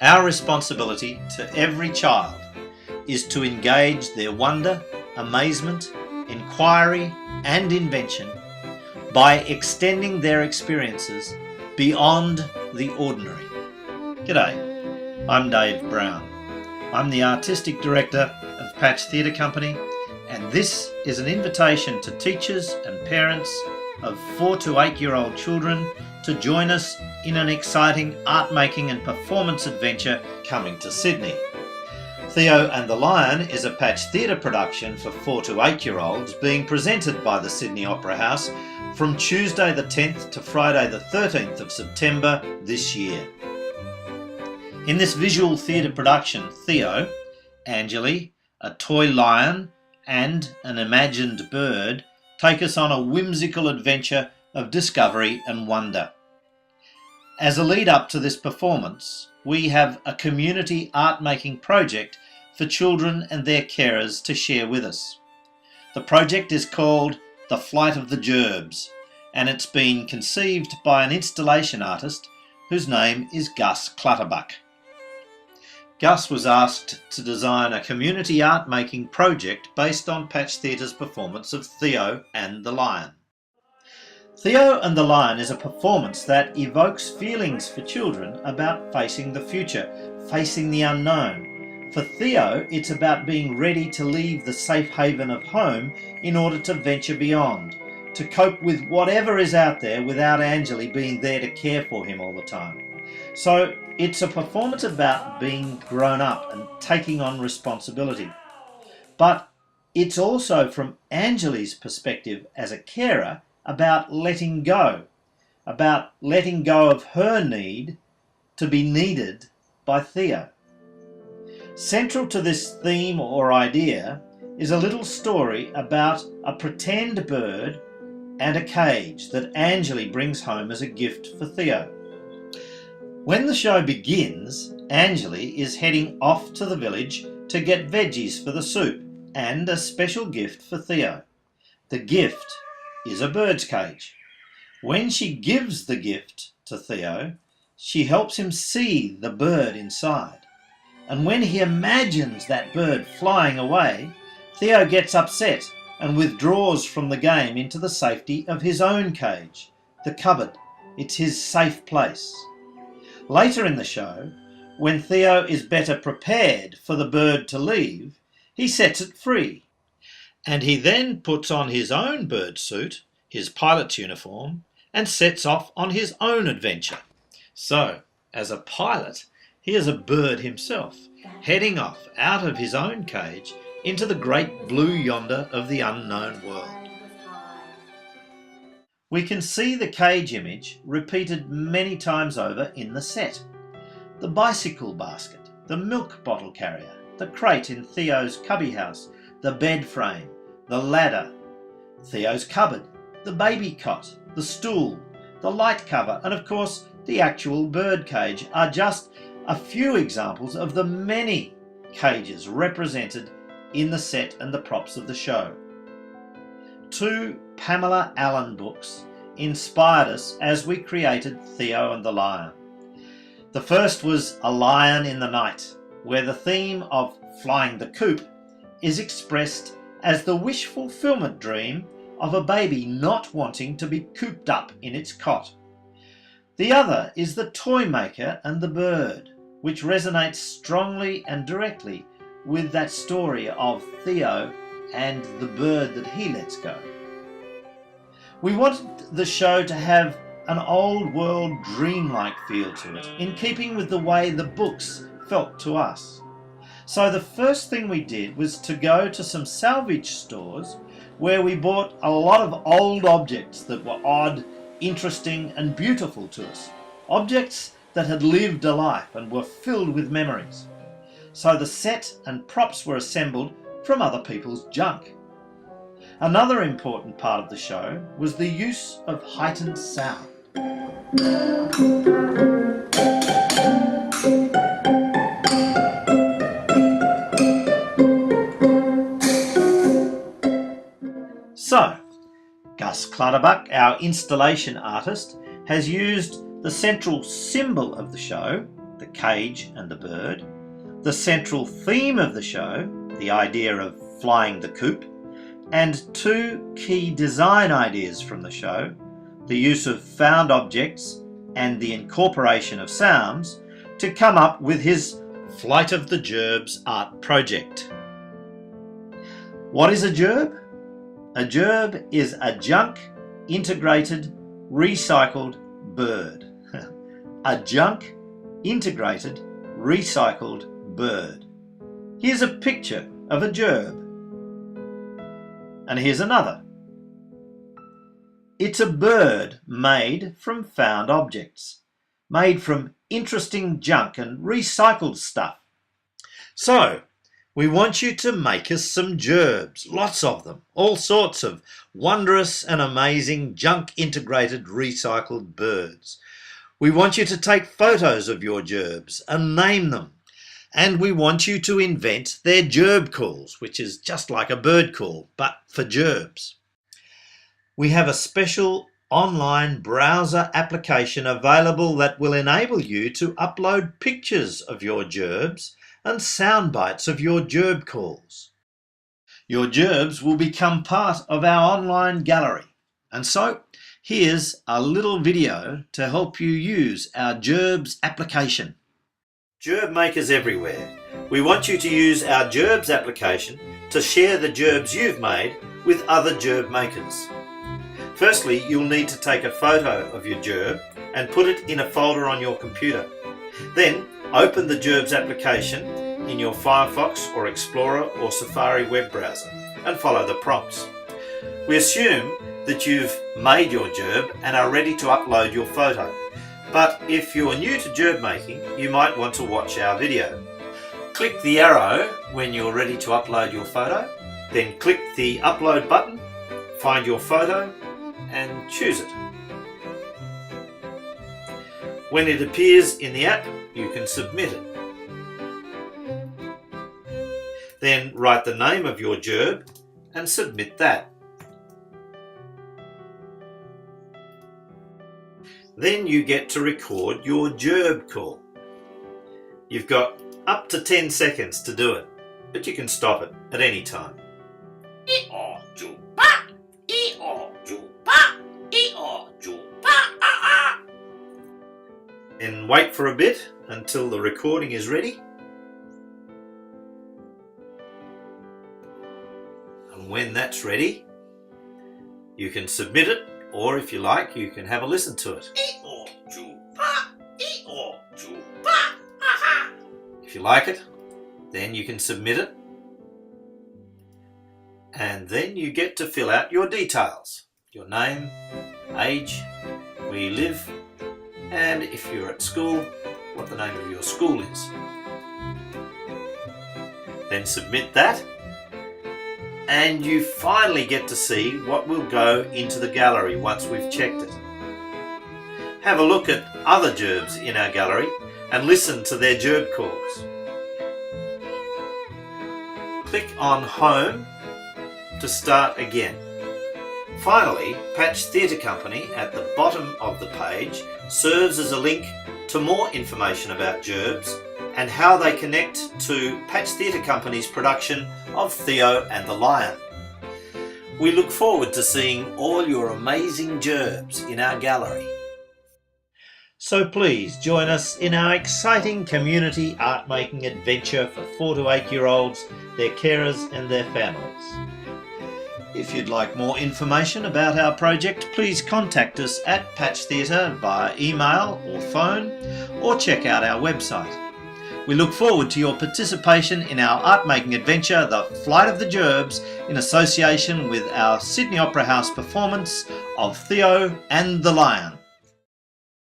Our responsibility to every child is to engage their wonder, amazement, inquiry and invention by extending their experiences beyond the ordinary. G'day, I'm Dave Brown. I'm the Artistic Director of Patch Theatre Company, and this is an invitation to teachers and parents of 4 to 8-year-old children to join us in an exciting art-making and performance adventure coming to Sydney. Theo and the Lion is a Patch Theatre production for 4 to 8-year-olds being presented by the Sydney Opera House from Tuesday the 10th to Friday the 13th of September this year. In this visual theatre production, Theo, Angeli, a toy lion and an imagined bird take us on a whimsical adventure of discovery and wonder. As a lead up to this performance, we have a community art-making project for children and their carers to share with us. The project is called The Flight of the JIRBS, and it's been conceived by an installation artist whose name is Gus Clutterbuck. Gus was asked to design a community art-making project based on Patch Theatre's performance of Theo and the Lion. Theo and the Lion is a performance that evokes feelings for children about facing the future, facing the unknown. For Theo, it's about being ready to leave the safe haven of home in order to venture beyond, to cope with whatever is out there without Angeli being there to care for him all the time. So it's a performance about being grown up and taking on responsibility. But it's also from Angeli's perspective as a carer about letting go of her need to be needed by Theo. Central to this theme or idea is a little story about a pretend bird and a cage that Angeli brings home as a gift for Theo. When the show begins, Angeli is heading off to the village to get veggies for the soup and a special gift for Theo. The gift is a bird's cage. When she gives the gift to Theo, she helps him see the bird inside. And when he imagines that bird flying away, Theo gets upset and withdraws from the game into the safety of his own cage, the cupboard. It's his safe place. Later in the show, when Theo is better prepared for the bird to leave, he sets it free. And he then puts on his own bird suit, his pilot's uniform, and sets off on his own adventure. So, as a pilot, he is a bird himself, heading off out of his own cage into the great blue yonder of the unknown world. We can see the cage image repeated many times over in the set. The bicycle basket, the milk bottle carrier, the crate in Theo's cubby house, the bed frame, the ladder, Theo's cupboard, the baby cot, the stool, the light cover, and of course the actual bird cage are just a few examples of the many cages represented in the set and the props of the show. 2 Pamela Allen books inspired us as we created Theo and the Lion. The first was A Lion in the Night, where the theme of flying the coop is expressed as the wish fulfillment dream of a baby not wanting to be cooped up in its cot. The other is The Toy Maker and the Bird, which resonates strongly and directly with that story of Theo and the bird that he lets go. We wanted the show to have an old world dreamlike feel to it, in keeping with the way the books felt to us. So the first thing we did was to go to some salvage stores where we bought a lot of old objects that were odd, interesting and beautiful to us. Objects that had lived a life and were filled with memories. So the set and props were assembled from other people's junk. Another important part of the show was the use of heightened sound. So, Gus Clutterbuck, our installation artist, has used the central symbol of the show, the cage and the bird, the central theme of the show, the idea of flying the coop, and two key design ideas from the show, the use of found objects and the incorporation of sounds, to come up with his Flight of the JIRBS art project. What is a JIRB? A JIRB is a junk integrated recycled bird. A junk integrated recycled bird. Here's a picture of a JIRB. And here's another. It's a bird made from found objects, made from interesting junk and recycled stuff. So, we want you to make us some JIRBs, lots of them, all sorts of wondrous and amazing junk integrated recycled birds. We want you to take photos of your JIRBs and name them. And we want you to invent their JIRB calls, which is just like a bird call, but for JIRBs. We have a special online browser application available that will enable you to upload pictures of your JIRBs and sound bites of your JIRB calls. Your JIRBs will become part of our online gallery. And so, here's a little video to help you use our JIRBs application. JIRB makers everywhere, we want you to use our JIRBs application to share the JIRBs you've made with other JIRB makers. Firstly, you'll need to take a photo of your JIRB and put it in a folder on your computer. Then, open the JIRBs application in your Firefox or Explorer or Safari web browser and follow the prompts. We assume that you've made your JIRB and are ready to upload your photo. But if you're new to JIRB making, you might want to watch our video. Click the arrow when you're ready to upload your photo, then click the upload button, find your photo and choose it. When it appears in the app, you can submit it. Then write the name of your JIRB and submit that. Then you get to record your JIRB call. You've got up to 10 seconds to do it, but you can stop it at any time. Then wait for a bit until the recording is ready. And when that's ready, you can submit it, or if you like, you can have a listen to it. If you like it, then you can submit it. And then you get to fill out your details. Your name, age, where you live, and if you're at school, what the name of your school is. Then submit that, and you finally get to see what will go into the gallery once we've checked it. Have a look at other JIRBs in our gallery and listen to their JIRB calls. Click on Home to start again. Finally, Patch Theatre Company at the bottom of the page serves as a link to more information about JIRBs and how they connect to Patch Theatre Company's production of Theo and the Lion. We look forward to seeing all your amazing JIRBs in our gallery. So please join us in our exciting community art making adventure for 4 to 8-year-olds, their carers and their families. If you'd like more information about our project, please contact us at Patch Theatre via email or phone, or check out our website. We look forward to your participation in our art making adventure, The Flight of the JIRBS, in association with our Sydney Opera House performance of Theo and the Lion.